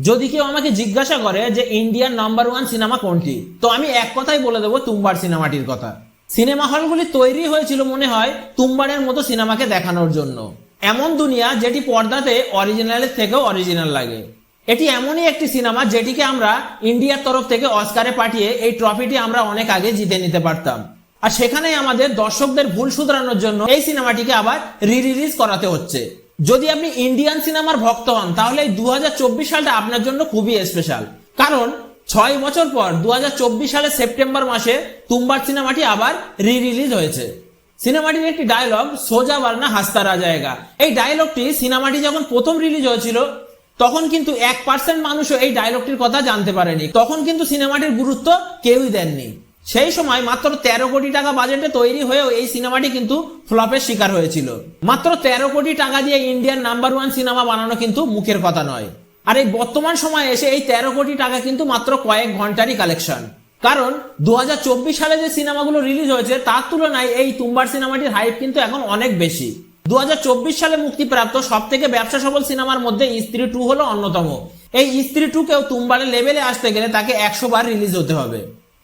যদি কেউ আমাকে জিজ্ঞাসা করে যে ইন্ডিয়ান নাম্বার 1 সিনেমা কোনটি, তো আমি এক কথাই বলে দেবো তুম্বার সিনেমাটির কথা। সিনেমা হলগুলি তৈরি হয়েছিল মনে হয় তুম্বারের মতো সিনেমাকে দেখানোর জন্য। এমন দুনিয়া যেটি পর্দাতে অরিজিনালের থেকেও অরিজিনাল লাগে। এটি এমনই একটি সিনেমা যেটিকে আমরা ইন্ডিয়ার তরফ থেকে অস্কারে পাঠিয়ে এই ট্রফিটি আমরা অনেক আগে জিতে নিতে পারতাম। আর সেখানেই আমাদের দর্শকদের ভুল শুধরানোর জন্য এই সিনেমাটিকে আবার রিলিজ করাতে হচ্ছে। যদি আপনি ইন্ডিয়ান সিনেমার ভক্ত হন তাহলে এই 2024 সালটা আপনার জন্য খুবই স্পেশাল, কারণ 6 বছর পর 2024 সালের সেপ্টেম্বর মাসে তুম্বার সিনেমাটি আবার রিলিজ হয়েছে। সিনেমাটির একটি ডায়লগ সোজা বারনা হাসতা রা জায়েগা, এই ডায়লগটি সিনেমাটি যখন প্রথম রিলিজ হয়েছিল তখন কিন্তু 1% মানুষও এই ডায়লগটির কথা জানতে পারেনি। তখন কিন্তু সিনেমাটির গুরুত্ব কেউই দেননি। সেই সময় মাত্র 13 কোটি টাকা বাজেটে তৈরি হয়েও এই সিনেমাটি কিন্তু ফ্লপের শিকার হয়েছিল। মাত্র 13 কোটি টাকা দিয়ে ইন্ডিয়ান নাম্বার 1 সিনেমা বানানো কিন্তু মুখের কথা নয়। আর এই বর্তমান সময়ে এসে এই 13 কোটি টাকা কিন্তু মাত্র কয়েক ঘন্টারই কালেকশন। কারণ 2024 সালে যে সিনেমাগুলো রিলিজ হয়েছে তার তুলনায় এই তুম্বার সিনেমাটির হাইপ কিন্তু এখন অনেক বেশি। 2024 সালে মুক্তিপ্রাপ্ত সব থেকে ব্যবসা সফল সিনেমার মধ্যে স্ত্রী 2 হলো অন্যতম। এই স্ত্রী 2 কেও তুম্বারের লেভেলে আসতে গেলে তাকে 100 বার রিলিজ হতে হবে।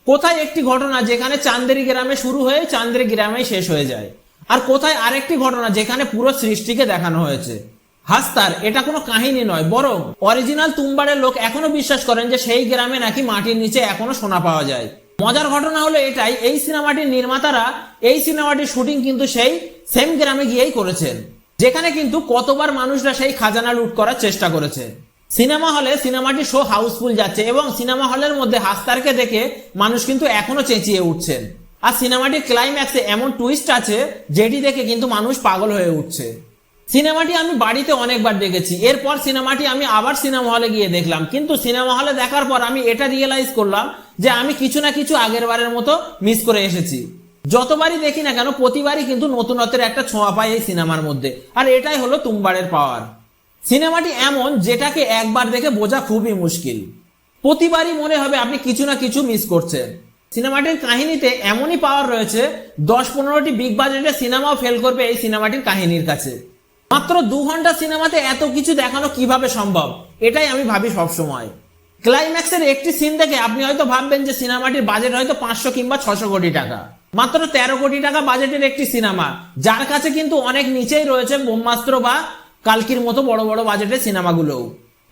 কোথায় একটি ঘটনা যেখানে চান্দেরি গ্রামে শুরু হয়ে চান্দেরি গ্রামে শেষ হয়ে যায়, আর কোথায় আরেকটি ঘটনা যেখানে পুরো সৃষ্টিকে দেখানো হয়েছে। হাস্তার এটা কোনো কাহিনী নয়, বরং অরিজিনাল তুম্বারের লোক এখনো বিশ্বাস করেন যে সেই গ্রামে নাকি মাটির নিচে এখনো সোনা পাওয়া যায়। মজার ঘটনা হলো এটাই, এই সিনেমাটির নির্মাতারা এই সিনেমাটির শুটিং কিন্তু সেই সেম গ্রামে গিয়েই করেছেন, যেখানে কিন্তু কতবার মানুষরা সেই খাজানা লুট করার চেষ্টা করেছে। সিনেমা হলে সিনেমাটি শো হাউসফুল যাচ্ছে এবং সিনেমা হলের মধ্যে হাস্তারকে দেখে মানুষ কিন্তু এখনো চেঁচিয়ে উঠছেন। আর সিনেমাটির ক্লাইম্যাক্সে এমন টুইস্ট আছে যেটি দেখে কিন্তু মানুষ পাগল হয়ে উঠছে। সিনেমাটি আমি বাড়িতে অনেকবার দেখেছি, এরপর সিনেমাটি আমি আবার সিনেমা হলে গিয়ে দেখলাম, কিন্তু সিনেমা হলে দেখার পর আমি এটা রিয়েলাইজ করলাম যে আমি কিছু না কিছু আগের বারের মতো মিস করে এসেছি। যতবারই দেখি না কেন প্রতিবারই কিন্তু নতুনত্বের একটা ছোঁয়া পাই এই সিনেমার মধ্যে, আর এটাই হলো তুম্বারের পাওয়ার। সিনেমাটি এমন যেটাকে একবার দেখে বোঝা খুবই মুশকিল, প্রতিবারই মনে হবে আপনি কিছু না কিছু মিস করছেন। সিনেমাটির কাহিনীতে এমনই পাওয়ার রয়েছে 10-15টি বিগ বাজেটের সিনেমাও ফেল করবে এই সিনেমাটির কাহিনীর কাছে। মাত্র 2 ঘন্টা সিনেমাতে এত কিছু দেখানো কিভাবে সম্ভব, এটাই আমি ভাবি সবসময়। ক্লাইম্যাক্সের একটি সিন দেখে আপনি হয়তো ভাববেন যে সিনেমাটির বাজেট হয়তো 500 কিংবা 600 কোটি টাকা। মাত্র 13 কোটি টাকা বাজেটের একটি সিনেমা, যার কাছে কিন্তু অনেক নিচেই রয়েছে ব্রহ্মাস্ত্র বা কালকির মতো বড় বড় বাজেটের সিনেমাগুলোও।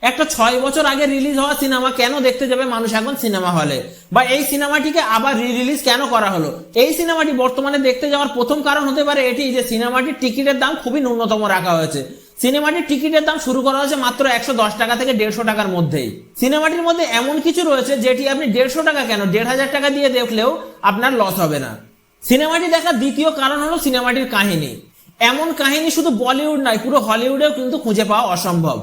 একটা 6 বছর আগে রিলিজ হওয়া সিনেমা কেন দেখতে যাবে মানুষ এখন সিনেমা হলে, বা এই সিনেমাটিকে আবার রিলিজ কেন করা হলো? এই সিনেমাটি বর্তমানে দেখতে যাওয়ার প্রথম কারণ হতে পারে এটি যে সিনেমাটির টিকিটের দাম খুবই ন্যূনতম রাখা হয়েছে। সিনেমাটির টিকিটের দাম শুরু করা হয়েছে মাত্র 110 টাকা থেকে 150 টাকার মধ্যেই। সিনেমাটির মধ্যে এমন কিছু রয়েছে যেটি আপনি 150 টাকা কেন 1500 টাকা দিয়ে দেখলেও আপনার লস হবে না। সিনেমাটি দেখার দ্বিতীয় কারণ হলো সিনেমাটির কাহিনী। এমন কাহিনী শুধু বলিউড নয়, পুরো হলিউডেও কিন্তু খুঁজে পাওয়া অসম্ভব।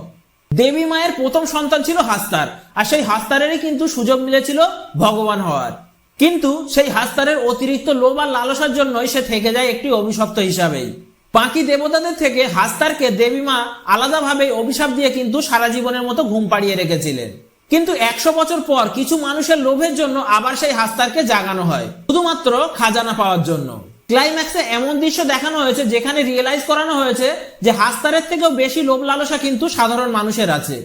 দেবী মায়ের প্রথম সন্তান ছিল হাস্তার, আর সেই হাস্তারেরই কিন্তু সুযোগ মিলেছিল ভগবান হওয়ার। কিন্তু সেই হাস্তারের অতিরিক্ত লোভ আর লালসার জন্যই সে থেকে যায় একটি অভিশপ্ত হিসাবেই। বাকি দেবতাদের থেকে হাস্তারকে দেবী মা আলাদাভাবে অভিশাপ দিয়ে কিন্তু সারা জীবনের মতো ঘুম পাড়িয়ে রেখেছিলেন। কিন্তু 100 বছর পর কিছু মানুষের লোভের জন্য আবার সেই হাস্তারকে জাগানো হয়, শুধুমাত্র খাজানা পাওয়ার জন্য। ক্লাইম্যাক্সে এমন দৃশ্য দেখানো হয়েছে যেখানে রিয়েলাইজ করানো হয়েছে যে হাস্তারের থেকেও বেশি লোভ লালসা কিন্তু সাধারণ মানুষের আছে।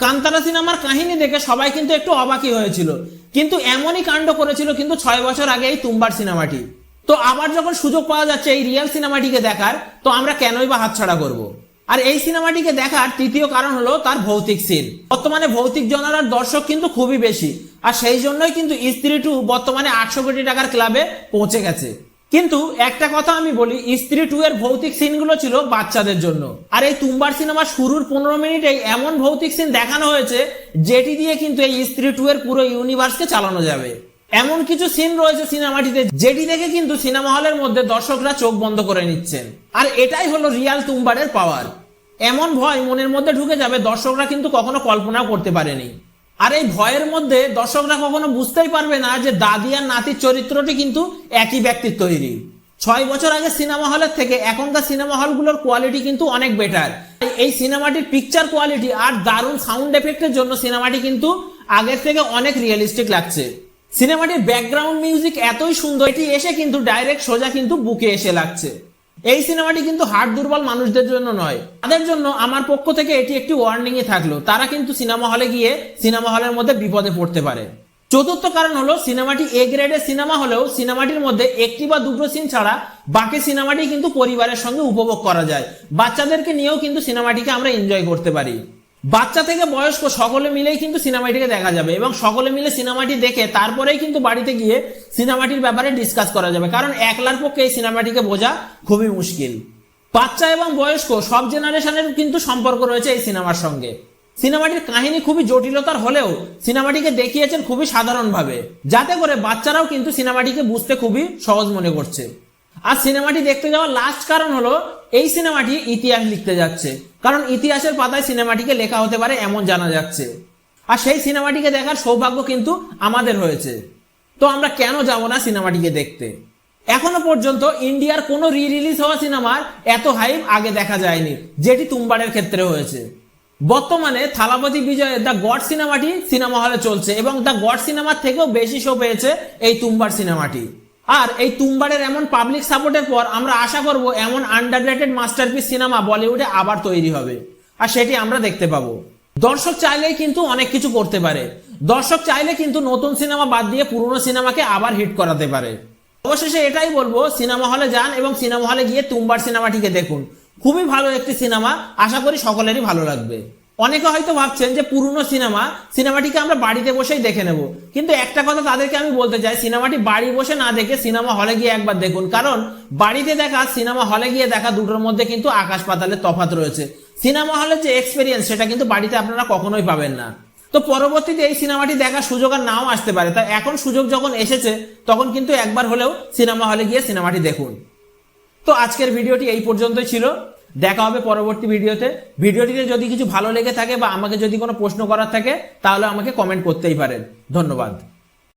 কান্তারা সিনেমার কাহিনী দেখে সবাই কিন্তু একটু অবাকই হয়েছিল, কিন্তু এমনই কাণ্ড করেছিল কিন্তু 6 বছর আগে এই তুম্বার সিনেমাটি। তো আবার যখন সুযোগ পাওয়া যাচ্ছে এই রিয়েল সিনেমাটিকে দেখার, তো আমরা কেনই বা হাতছাড়া করব? আর এই সিনেমাটিকে দেখার তৃতীয় কারণ হলো তার ভৌতিক সিন। বর্তমানে ভৌতিক জনরার দর্শক কিন্তু খুবই বেশি, আর সেই জন্যই কিন্তু স্ত্রী 2 বর্তমানে 800 কোটি টাকার ক্লাবে পৌঁছে গেছে। কিন্তু একটা কথা আমি বলি, স্ত্রী 2 এর ভৌতিক সিনগুলো ছিল বাচ্চাদের জন্য, আর এই তুম্বার সিনেমার শুরুর 15 মিনিটেই এমন ভৌতিক সিন দেখানো হয়েছে যেটি দিয়ে কিন্তু এই স্ত্রী 2 এর পুরো ইউনিভার্সকে চালানো যাবে। এমন কিছু সিন রয়েছে সিনেমাটিতে যেটি দেখে কিন্তু সিনেমা হলের মধ্যে দর্শকরা চোখ বন্ধ করে নিচ্ছেন, আর এটাই হলো রিয়াল তুম্বারের পাওয়ার। এমন ভয় মনের মধ্যে ঢুকে যাবে দর্শকরা কিন্তু কখনো কল্পনাও করতে পারেনি। আর এই ভয়ের মধ্যে দর্শকরা কখনো বুঝতেই পারবে না যে দাদি আর নাতির চরিত্রটি কিন্তু একই ব্যক্তির তৈরি। 6 বছর আগে সিনেমা হলের থেকে এখনকার সিনেমা হলগুলোর কোয়ালিটি কিন্তু অনেক বেটার। এই সিনেমাটির পিকচার কোয়ালিটি আর দারুণ সাউন্ড এফেক্টের জন্য সিনেমাটি কিন্তু আগের থেকে অনেক রিয়েলিস্টিক লাগছে। সিনেমাটির ব্যাকগ্রাউন্ড মিউজিক এতই সুন্দর, এটি এসে কিন্তু ডাইরেক্ট সোজা কিন্তু বুকে এসে লাগছে। এই সিনেমাটি কিন্তু হার্ট দুর্বল মানুষদের জন্য নয়, তাদের জন্য আমার পক্ষ থেকে এটি একটি ওয়ার্নিং এ থাকলো, তারা কিন্তু সিনেমা হলে গিয়ে সিনেমা হলের মধ্যে বিপদে পড়তে পারে। চতুর্থ কারণ হলো সিনেমাটি এ গ্রেডের সিনেমা হলেও সিনেমাটির মধ্যে একটি বা দুটো সিন ছাড়া বাকি সিনেমাটি কিন্তু পরিবারের সঙ্গে উপভোগ করা যায়, বাচ্চাদেরকে নিয়েও কিন্তু সিনেমাটিকে আমরা এনজয় করতে পারি। বাচ্চা থেকে বয়স্ক সকলে মিলেই কিন্তু সিনেমাটিকে দেখা যাবে এবং সকলে মিলে সিনেমাটি দেখে তারপরেই কিন্তু বাড়িতে গিয়ে সিনেমাটির ব্যাপারে ডিসকাস করা যাবে, কারণ একলার পক্ষে এই সিনেমাটিকে বোঝা খুবই মুশকিল। বাচ্চা এবং বয়স্ক সব জেনারেশনের কিন্তু সম্পর্ক রয়েছে এই সিনেমার সঙ্গে। সিনেমাটির কাহিনী খুবই জটিলতার হলেও সিনেমাটিকে দেখিয়েছেন খুবই সাধারণভাবে, যাতে করে বাচ্চারাও কিন্তু সিনেমাটিকে বুঝতে খুবই সহজ মনে করছে। আর সিনেমাটি দেখতে যাওয়ার লাস্ট কারণ হলো এই সিনেমাটি ইতিহাস লিখতে যাচ্ছে, কারণ ইতিহাসের পাতায় সিনেমাটিকে লেখা হতে পারে এমন জানা যাচ্ছে। আর সেই সিনেমাটিকে দেখার সৌভাগ্য কিন্তু আমাদের হয়েছে। তো আমরা কেন যাব না সিনেমাটিকে দেখতে? এখনো পর্যন্ত ইন্ডিয়ার কোনো রিলিজ হওয়া সিনেমার এত হাইপ আগে দেখা যায়নি, যেটি তুম্বাড়ের ক্ষেত্রে হয়েছে। বর্তমানে থালাপতি বিজয়ের দ্য গড সিনেমাটি সিনেমা হলে চলছে এবং দ্য গড সিনেমার থেকেও বেশি শো পেয়েছে এই তুম্বার সিনেমাটি। আর এই তুম্বারের এমন পাবলিক সাপোর্টের পর আমরা আশা করব এমন আন্ডাররেটেড মাস্টারপিস সিনেমা বলিউডে আবার তৈরি হবে, আর সেটি আমরা দেখতে পাবো। দর্শক চাইলেই কিন্তু অনেক কিছু করতে পারে, দর্শক চাইলে কিন্তু নতুন সিনেমা বাদ দিয়ে পুরনো সিনেমাকে আবার হিট করাতে পারে। অবশেষে এটাই বলবো, সিনেমা হলে যান এবং সিনেমা হলে গিয়ে তুম্বার সিনেমাটিকে দেখুন, খুবই ভালো একটি সিনেমা, আশা করি সকলেরই ভালো লাগবে। অনেকে হয়তো ভাবছেন যে পুরনো সিনেমাটিকে আমরা বাড়িতে বসেই দেখে নেব, কিন্তু একটা কথা তাদেরকে আমি বলতে চাই, সিনেমাটি বাড়ি বসে না দেখে সিনেমা হলে গিয়ে একবার দেখুন, কারণ বাড়িতে দেখা সিনেমা হলে গিয়ে দেখা দুটোর মধ্যে কিন্তু আকাশ পাতালের তফাৎ রয়েছে। সিনেমা হলের যে এক্সপিরিয়েন্স সেটা কিন্তু বাড়িতে আপনারা কখনোই পাবেন না। তো পরবর্তীতে এই সিনেমাটি দেখার সুযোগ আর নাও আসতে পারে, তাই এখন সুযোগ যখন এসেছে তখন কিন্তু একবার হলেও সিনেমা হলে গিয়ে সিনেমাটি দেখুন। তো আজকের ভিডিওটি এই পর্যন্তই ছিল, দেখা হবে পরবর্তী ভিডিওতে। ভিডিওটিতে যদি কিছু ভালো লেগে থাকে বা আমাকে যদি কোনো প্রশ্ন করার থাকে তাহলে আমাকে কমেন্ট করতেই পারেন। ধন্যবাদ।